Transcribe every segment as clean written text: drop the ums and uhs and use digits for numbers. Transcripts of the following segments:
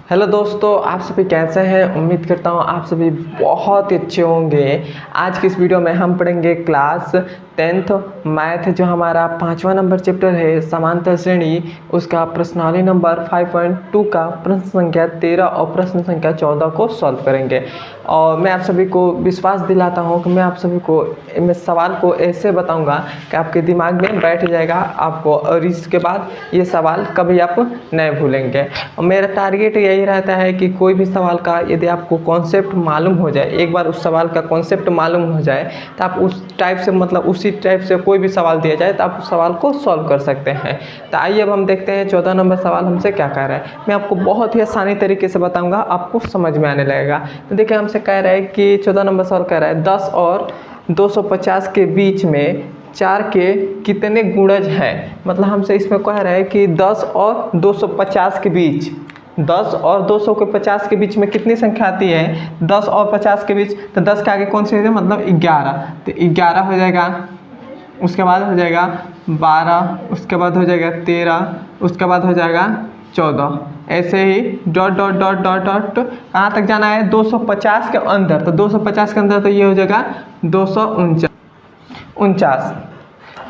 Hello दोस्तों, आप सभी कैसे हैं। उम्मीद करता हूँ आप सभी बहुत ही अच्छे होंगे। आज की इस वीडियो में हम पढ़ेंगे क्लास 10th मैथ, जो हमारा 5वां नंबर चैप्टर है समांतर श्रेणी, उसका प्रश्नावली नंबर 5.2 का प्रश्न संख्या 13 और प्रश्न संख्या 14 को सॉल्व करेंगे। और मैं आप सभी को विश्वास दिलाता हूँ कि मैं आप सभी को मैं सवाल को ऐसे बताऊँगा कि आपके दिमाग में बैठ जाएगा आपको, और इसके बाद ये सवाल कभी आप नहीं भूलेंगे। और मेरा टारगेट यही रहता है कि कोई भी सवाल का यदि आपको कॉन्सेप्ट मालूम हो जाए, एक बार उस सवाल का कॉन्सेप्ट मालूम हो जाए तो आप उस टाइप से उसी टाइप से कोई भी सवाल दिया जाए तो आप उस सवाल को सॉल्व कर सकते हैं। तो आइए अब हम देखते हैं 14 नंबर सवाल हमसे क्या कह रहा है। मैं आपको बहुत ही आसानी तरीके से बताऊंगा, आपको समझ में आने लगेगा। तो देखिए, हमसे कह रहा है कि 14 नंबर सवाल कह रहा है 10 और 250 के बीच में 4 के कितने गुणज हैं। मतलब हमसे इसमें कह रहा है कि 10 और 250 के बीच, 10 और 250 के बीच में कितनी संख्या आती है। 10 और 50 के बीच, तो 10 के आगे कौन सी है, मतलब 11। तो 11 हो जाएगा, उसके बाद हो जाएगा 12, उसके बाद हो जाएगा 13, उसके बाद हो जाएगा 14। ऐसे ही dot dot dot dot dot कहाँ तक जाना है, 250 के अंदर। तो 250 के अंदर तो ये हो जाएगा 249।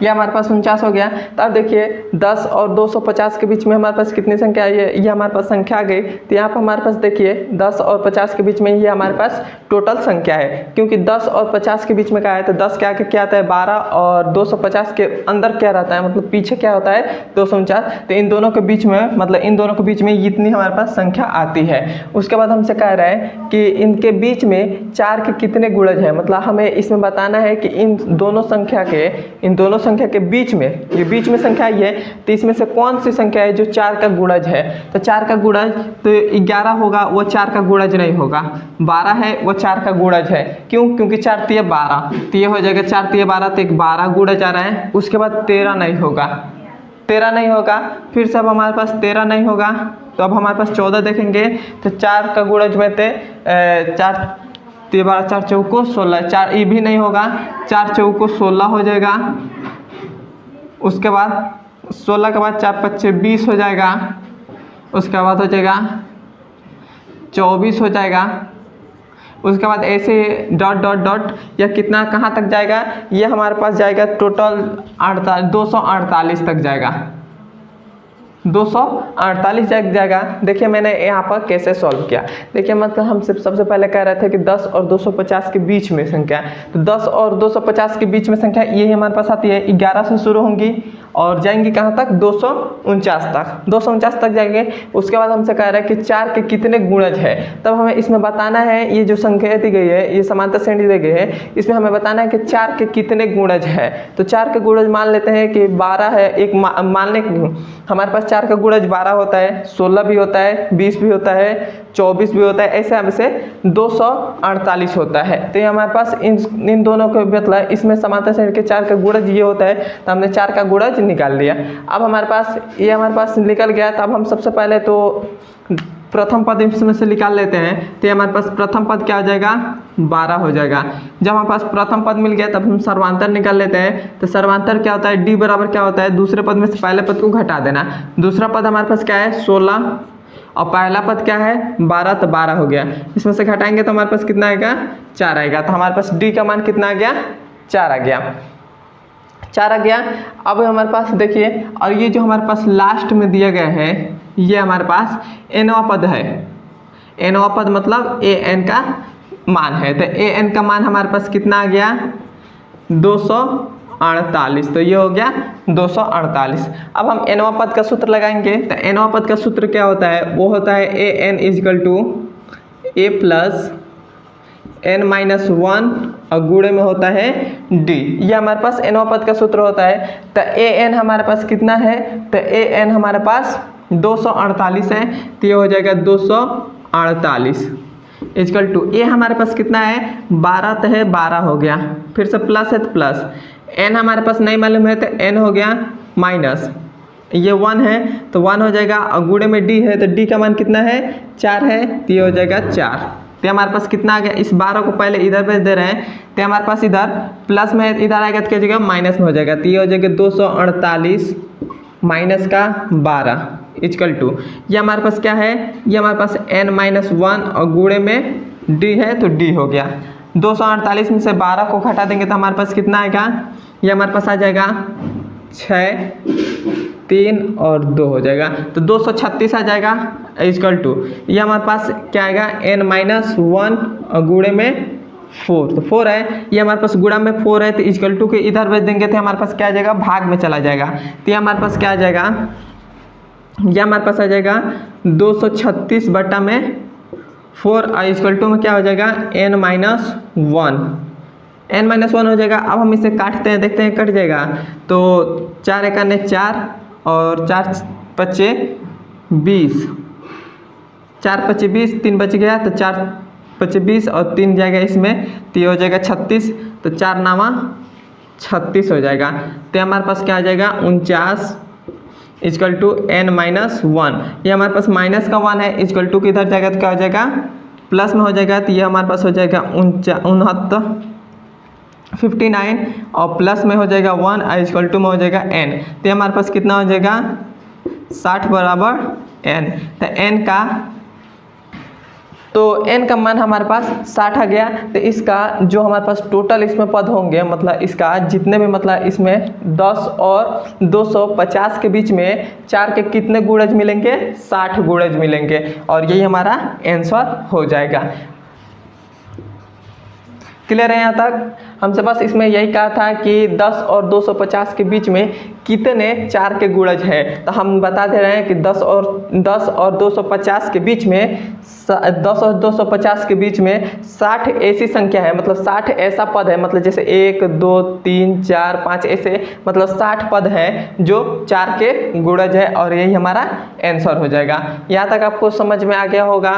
ये हमारे पास 49 हो गया। तो अब देखिए 10 और 250 के बीच में हमारे पास कितनी संख्या आई है, ये हमारे पास संख्या आ गई। तो यहाँ पर हमारे पास देखिए 10 और 50 के बीच में ये हमारे पास टोटल संख्या है, क्योंकि 10 और 50 के बीच में क्या है, तो 10 के आगे क्या आता है 12, और 250 के अंदर क्या रहता है, मतलब पीछे क्या होता है 249। तो इन दोनों के बीच में, मतलब इन दोनों के बीच में इतनी हमारे पास संख्या आती है। उसके बाद हमसे कह रहा है कि इनके बीच में 4 के कितने गुणज है। मतलब हमें इसमें बताना है कि इन दोनों संख्या के बीच में, ये बीच में संख्या आई है, तो इसमें से कौन सी संख्या है जो 4 का गुणज है। तो 4 का गुणज तो 11 होगा, वो 4 का गुणज नहीं होगा। 12 है, वो 4 का गुणज है। क्यों? क्योंकि 4 तिया 12, तो ये हो जाएगा 4 तिया 12, तो एक 12 गुणज आ रहा है। उसके बाद 13 नहीं होगा, 13 नहीं होगा। फिर से अब हमारे पास 13 नहीं होगा, तो अब हमारे पास 14 देखेंगे। तो 4 का गुणज में थे 4 तिया 12, 4 चौको 16, 4 ये भी नहीं होगा, 4 चौको 16 हो जाएगा। उसके बाद 16 के बाद 4 पच्चे 20 हो जाएगा। उसके बाद हो जाएगा 24 हो जाएगा। उसके बाद ऐसे डॉट डॉट डॉट, यह कितना कहाँ तक जाएगा, ये हमारे पास जाएगा टोटल 248 तक जाएगा, 248 जाएगा। देखिए मैंने यहाँ पर कैसे सॉल्व किया। देखिए मतलब हम सबसे पहले कह रहे थे कि 10 और 250 के बीच में संख्या, तो 10 और 250 के बीच में संख्या ये हमारे पास आती है 11 से शुरू होंगी और जाएंगी कहाँ तक, 249 तक जाएंगे। उसके बाद हमसे कह रहा है कि 4 के कितने गुणज है। तब हमें इसमें बताना है, ये जो संख्या दी गई है, ये समांतर श्रेणी दी गई है, इसमें हमें बताना है कि 4 के कितने गुणज है। तो 4 के गुणज मान लेते हैं कि 12 है। एक मानने हमारे पास 4 का गुणज 12 होता है, 16 भी होता है, 20 भी होता है, 24 भी होता है, ऐसे हमसे 248 होता है। तो ये हमारे पास इन दोनों के मतलब इसमें समांतर श्रेणी के 4 का गुणज ये होता है, तो हमने 4 का गुणज निकाल लिया। अब हमारे पास निकल गया। तो अब हम सबसे पहले तो प्रथम पद इसमें से निकाल लेते हैं। तो हमारे पास प्रथम पद क्या हो जाएगा, 12 हो जाएगा। जब हमारे पास प्रथम पद मिल गया तब हम सर्वांतर निकाल लेते हैं। तो सर्वांतर क्या होता है, डी बराबर क्या होता है, दूसरे पद में से पहले पद को घटा देना। दूसरा पद हमारे पास क्या है 16, और पहला पद क्या है 12, तो 12 हो गया। इसमें से घटाएंगे तो हमारे पास कितना आएगा, 4 आएगा। तो हमारे पास डी का मान कितना आ गया, 4 आ गया। अब हमारे पास देखिए, और ये जो हमारे पास लास्ट में दिया गया है, ये हमारे पास nवां पद है। nवां पद मतलब an का मान है। तो an का मान हमारे पास कितना आ गया, 248। तो ये हो गया 248। अब हम nवां पद का सूत्र लगाएंगे। तो nवां पद का सूत्र क्या होता है, वो होता है an = a प्लस n-1 और गुणे में होता है d। ये हमारे पास nवां पद का सूत्र होता है। तो an हमारे पास कितना है, तो an हमारे पास 248 है। तो ये हो जाएगा 248 = a हमारे पास कितना है 12, तो है 12 हो गया। फिर से प्लस है तो प्लस, n हमारे पास नहीं मालूम है तो n हो गया माइनस, ये 1 है तो 1 हो जाएगा, और गुणे में d है तो d का मान कितना है 4 है, तो ये हो जाएगा 4। तो हमारे पास कितना आ गया, इस 12 को पहले इधर भेज दे रहे हैं। तो हमारे पास इधर प्लस में है, इधर आएगा तो क्या हो जाएगा माइनस में हो जाएगा। तो ये हो जाएगा 248 माइनस का 12 इक्वल टू, ये हमारे पास क्या है, ये हमारे पास n-1 और गुणे में d है तो d हो गया। 248 में से 12 को घटा देंगे तो हमारे पास कितना आएगा, ये हमारे पास आ जाएगा 6, 3 और 2 हो जाएगा तो 236 आ जाएगा इक्वल टू, ये हमारे पास क्या आएगा n-1 और गुणे में 4, तो 4 है, ये हमारे पास गुणा में 4 है तो इक्वल टू के इधर भेज देंगे तो हमारे पास क्या आ जाएगा, भाग में चला जाएगा तो ये हमारे पास क्या आ जाएगा, ये हमारे पास आ जाएगा 236 बटा में 4 इक्वल टू में क्या हो जाएगा n-1 हो जाएगा। अब हम इसे काटते हैं, देखते हैं कट जाएगा तो 4 एकाने 4 और 4 पच्चे 20, 4 पच्चे 20, 3 बच गया तो 4 पच्चे 20 और 3 जाएगा इसमें तो ये हो जाएगा 36, तो 4 नामा 36 हो जाएगा तो हमारे पास क्या आ जाएगा 49 इक्वल टू n-1, ये हमारे पास माइनस का 1 है इक्वल टू किधर जाएगा तो क्या हो जाएगा प्लस में हो जाएगा तो ये हमारे पास हो जाएगा 59 और प्लस में हो जाएगा 1 इक्वल टू में हो जाएगा n, तो हमारे पास कितना हो जाएगा 60 बराबर n, तो n का मान हमारे पास 60 आ गया। तो इसका जो हमारे पास टोटल इसमें पद होंगे, मतलब इसका जितने भी, मतलब इसमें 10 और 250 के बीच में 4 के कितने गुणज मिलेंगे, 60 गुणज मिलेंगे और यही हमारा आंसर हो जाएगा। क्लियर है यहाँ तक? हमसे बस इसमें यही कहा था कि 10 और 250 के बीच में कितने 4 के गुणज है, तो हम बता दे रहे हैं कि 10 और 250 के बीच में 10 और 250 के बीच में 60 ऐसी संख्या है, मतलब 60 ऐसा पद है, मतलब जैसे 1 2 3 4 5 ऐसे, मतलब 60 पद है जो 4 के गुणज है और यही हमारा आंसर हो जाएगा। यहाँ तक आपको समझ में आ गया होगा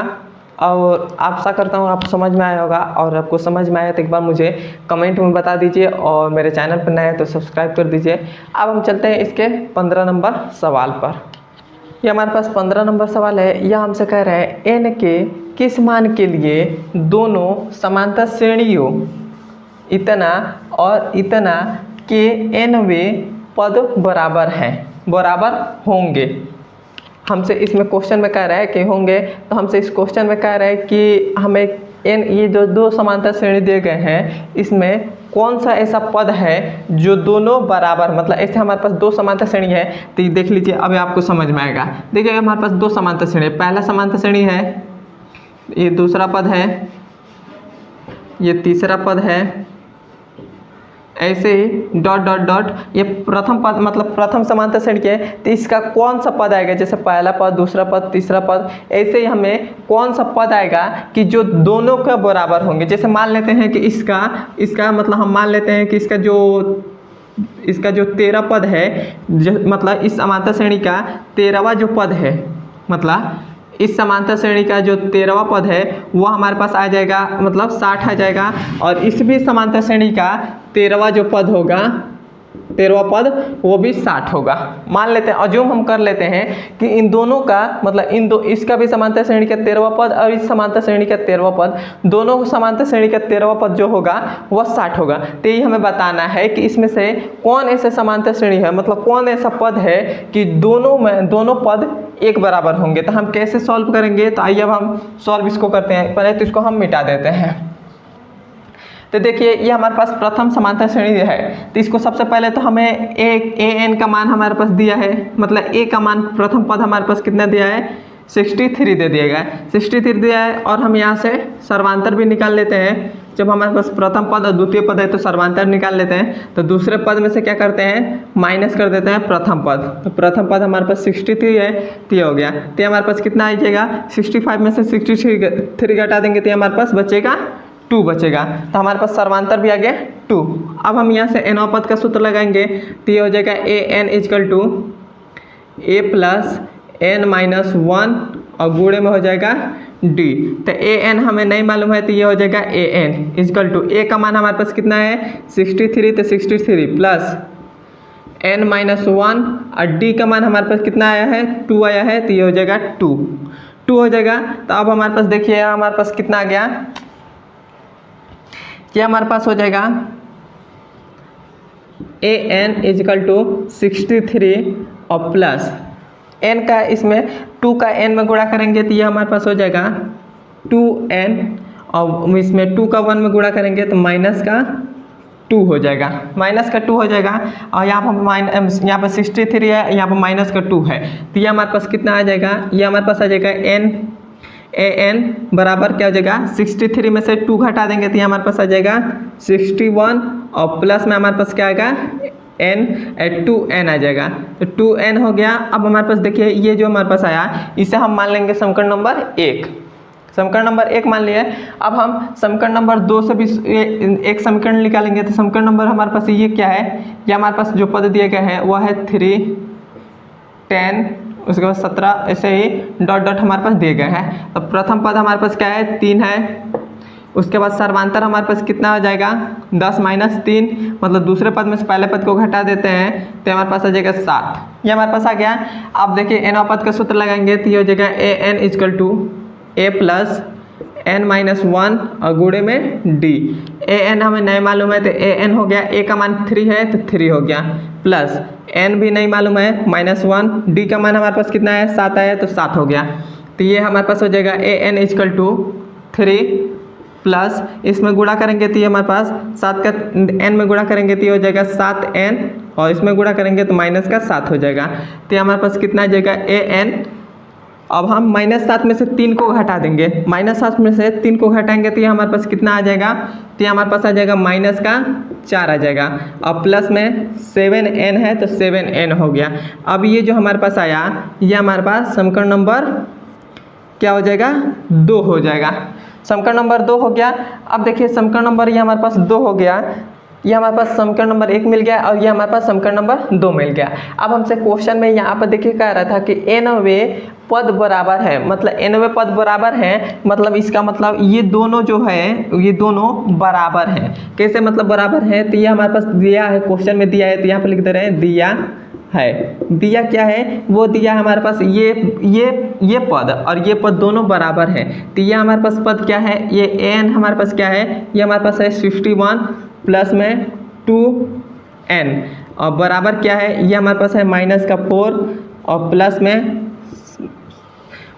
और आशा करता हूँ आपको समझ में आया होगा, और आपको समझ में आया तो एक बार मुझे कमेंट में बता दीजिए और मेरे चैनल पर नए हैं तो सब्सक्राइब कर दीजिए। अब हम चलते हैं इसके 15 नंबर सवाल पर। ये हमारे पास 15 नंबर सवाल है। यह हमसे कह रहे हैं n के किस मान के लिए दोनों समांतर श्रेणियों इतना और इतना के nवें पद बराबर होंगे। हमसे इसमें क्वेश्चन में कह रहा है कि होंगे, तो हमसे इस क्वेश्चन में कह रहा है कि हमें ये जो दो समांतर श्रेणी दिए गए हैं इसमें कौन सा ऐसा पद है जो दोनों बराबर, मतलब ऐसे हमारे पास दो समांतर श्रेणी है तो ये देख लीजिए, अभी आपको समझ में आएगा। देखिए हमारे पास दो समांतर श्रेणी, पहला समांतर श्रेणी है, ये दूसरा पद है, ये तीसरा पद है, ऐसे ही डॉट डॉट डॉट, ये प्रथम पद मतलब प्रथम समांतर श्रेणी है तो इसका कौन सा पद आएगा, जैसे पहला पद, दूसरा पद, तीसरा पद, ऐसे ही हमें कौन सा पद आएगा कि जो दोनों का बराबर होंगे। जैसे मान लेते हैं कि इसका मतलब हम मान लेते हैं कि इसका जो 13 पद है, जो मतलब इस समांतर श्रेणी का 13वां जो पद है, मतलब इस समांतर श्रेणी का जो 13वां पद है वो हमारे पास आ जाएगा, मतलब 60 आ जाएगा, और इस भी समांतर श्रेणी का 13वां जो पद होगा, 13वां पद वो भी 60 होगा। मान लेते हैं, अज्यूम हम कर लेते हैं कि इन दोनों का मतलब इसका भी समांतर श्रेणी का 13वां पद और इस समांतर श्रेणी का 13वां पद, दोनों समांतर श्रेणी का 13वां पद जो होगा वह 60 होगा। तो ये हमें बताना है कि इसमें से कौन ऐसे समांतर श्रेणी है, मतलब कौन ऐसा पद है कि दोनों पद एक बराबर होंगे। तो हम कैसे सॉल्व करेंगे, तो आइए अब हम सॉल्व इसको करते हैं। पहले तो इसको हम मिटा देते हैं। तो देखिए ये हमारे पास प्रथम समांतर श्रेणी है, तो इसको सबसे पहले तो हमें an का मान हमारे पास दिया है, मतलब a का मान प्रथम पद हमारे पास कितना दिया है, 63 दे दिया गया, 63 दिया है। और हम यहाँ से सर्वांतर भी निकाल लेते हैं। जब हमारे पास प्रथम पद और द्वितीय पद है तो सर्वांतर निकाल लेते हैं। तो दूसरे पद में से क्या करते हैं, माइनस कर देते हैं प्रथम पद। तो प्रथम पद हमारे पास 63 है, तो ये हो गया। तो हमारे पास कितना आ जाएगा, 65 में से 63 घटा देंगे तो हमारे पास बचेगा 2 बचेगा। तो हमारे पास सर्वांतर भी आ गया 2। अब हम यहाँ से nवां पद का सूत्र लगाएंगे, तो ये हो जाएगा an equal to a plus n-1 और गुणे में हो जाएगा d। तो an हमें नहीं मालूम है तो ये हो जाएगा an इक्वल टू a का मान हमारे पास कितना है 63, तो 63 प्लस n-1 और d का मान हमारे पास कितना आया है 2 आया है, तो ये हो जाएगा 2 हो जाएगा। तो अब हमारे पास देखिए हमारे पास कितना आ गया, ये हमारे पास हो जाएगा an इक्वल टू 63 और प्लस n का इसमें 2 का n में गुणा करेंगे तो ये हमारे पास हो जाएगा 2n, और इसमें 2 का 1 में गुणा करेंगे तो माइनस का 2 हो जाएगा, माइनस का 2 हो जाएगा। और यहाँ पर यहाँ पर 63 है, यहाँ पर माइनस का 2 है, तो ये हमारे पास कितना आ जाएगा, ये हमारे पास आ जाएगा an बराबर क्या हो जाएगा, 63 में से 2 घटा देंगे तो ये हमारे पास आ जाएगा 61, और प्लस में हमारे पास क्या आएगा n 2n आ जाएगा, तो 2n हो गया। अब हमारे पास देखिए ये जो हमारे पास आया इसे हम मान लेंगे समीकरण नंबर 1, समीकरण नंबर 1 मान लिए। अब हम समीकरण नंबर 2 से भी एक समीकरण निकालेंगे, तो समीकरण नंबर हमारे पास ये क्या है, ये हमारे पास जो पद दिए गए हैं वह है 3 10 उसके बाद 17, ऐसे ही डॉट डॉट हमारे पास दिए गए हैं। तो प्रथम पद हमारे पास क्या है 3 है, उसके बाद सर्वांतर हमारे पास कितना हो जाएगा 10 माइनस 3, मतलब दूसरे पद में से पहले पद को घटा देते हैं तो हमारे पास आ जाएगा 7, ये हमारे पास आ गया। अब देखिए n पद का सूत्र लगाएंगे तो ये हो जाएगा an equal to a plus n minus 1 और गुणे में d। an हमें नहीं मालूम है तो an हो गया, a का मान 3 है तो 3 हो गया, प्लस n भी नहीं मालूम है -1, d का मान हमारे पास कितना है 7 है तो 7 हो गया। तो ये हमारे पास हो जाएगा an इक्वल टू 3 प्लस इसमें गुणा करेंगे तो ये हमारे पास 7 का n में गुणा करेंगे तो ये हो जाएगा 7n, और इसमें गुणा करेंगे तो माइनस का 7 हो जाएगा। तो हमारे पास कितना आ जाएगा an। अब हम -7 में से 3 को घटा देंगे, -7 में से 3 को घटाएंगे तो ये हमारे पास कितना आ जाएगा, तो ये हमारे पास आ जाएगा माइनस का 4 आ जाएगा, और प्लस में 7n है तो 7n हो गया। अब ये जो हमारे पास आया ये हमारे पास समीकरण नंबर क्या हो जाएगा 2 हो जाएगा, समीकरण नंबर 2 हो गया। अब देखिए समीकरण नंबर ये हमारे पास 2 हो गया, ये हमारे पास समीकरण नंबर 1 मिल गया और ये हमारे पास समीकरण नंबर 2 मिल गया। अब हमसे क्वेश्चन में यहाँ पर देखिए कह रहा था कि nवें पद बराबर है, मतलब nवें पद बराबर है, मतलब इसका मतलब ये दोनों जो है ये दोनों बराबर हैं। कैसे मतलब बराबर है, तो ये हमारे पास दिया है, क्वेश्चन में दिया है, तो यहाँ पर लिख दे रहे हैं दिया है, दिया क्या है वो दिया हमारे पास ये पद और ये पद दोनों बराबर हैं। तो ये हमारे पास पद क्या है, ये n हमारे पास क्या है, ये हमारे पास है 61 प्लस में 2n, और बराबर क्या है, ये हमारे पास है माइनस का 4 और प्लस में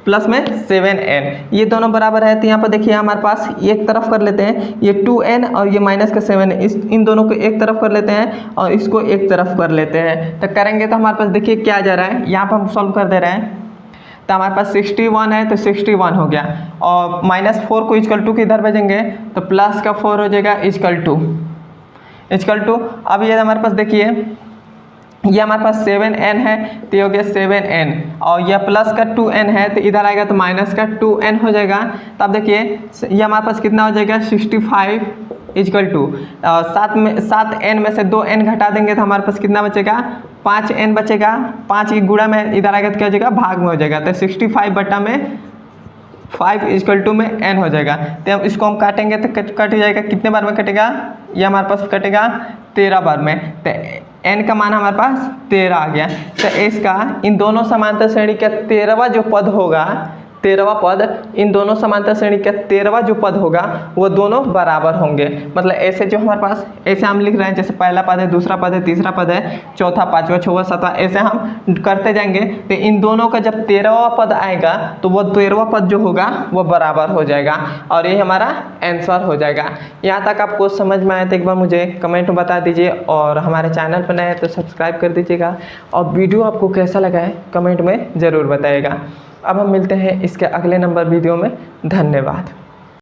7n, ये दोनों बराबर है। तो यहाँ पर देखिए हमारे पास एक तरफ कर लेते हैं, ये 2n और ये माइनस का 7 इन दोनों को एक तरफ कर लेते हैं और इसको एक तरफ कर लेते हैं। तो करेंगे तो हमारे पास देखिए क्या आ जा रहा है, यहाँ पर हम सॉल्व कर दे रहे हैं, तो हमारे पास 61 है तो 61 हो गया, और -4 को इक्वल टू के इधर भेजेंगे तो प्लस का 4 हो जाएगा इक्वल टू। अब ये हमारे पास देखिए ये हमारे पास 7n है तो ये हो गया 7n, और यह प्लस का 2n है तो इधर आएगा तो माइनस का 2n हो जाएगा। तब देखिए ये हमारे पास कितना हो जाएगा 65 इक्वल टू 7n में से 2n घटा देंगे तो हमारे पास कितना बचेगा 5n बचेगा, 5 की गुणा में इधर आएगा तो क्या हो जाएगा भाग में हो जाएगा, तो 65 बटा में 5 इक्वल टू में n हो जाएगा। तो अब इसको हम काटेंगे तो कट जाएगा, कितने बार में कटेगा, ये हमारे पास कटेगा 13 बार में, तो n का मान हमारे पास 13 आ गया। तो इसका इन दोनों समांतर श्रेणी का 13वां जो पद होगा, 13वां पद, इन दोनों समांतर श्रेणी का 13वां जो पद होगा वो दोनों बराबर होंगे। मतलब ऐसे जो हमारे पास ऐसे हम लिख रहे हैं, जैसे पहला पद है, दूसरा पद है, तीसरा पद है, चौथा, पांचवा, छठवां, सातवां, ऐसे हम करते जाएंगे। तो इन दोनों का जब 13वां पद आएगा तो वो 13वां पद जो होगा वो बराबर हो जाएगा, और ये हमारा आंसर हो जाएगा। यहाँ तक आपको समझ में आया तो एक बार मुझे कमेंट में बता दीजिए, और हमारे चैनल पर नए हैं तो सब्सक्राइब कर दीजिएगा, और वीडियो आपको कैसा लगा है कमेंट में ज़रूर बताइएगा। अब हम मिलते हैं इसके अगले नंबर वीडियो में। धन्यवाद।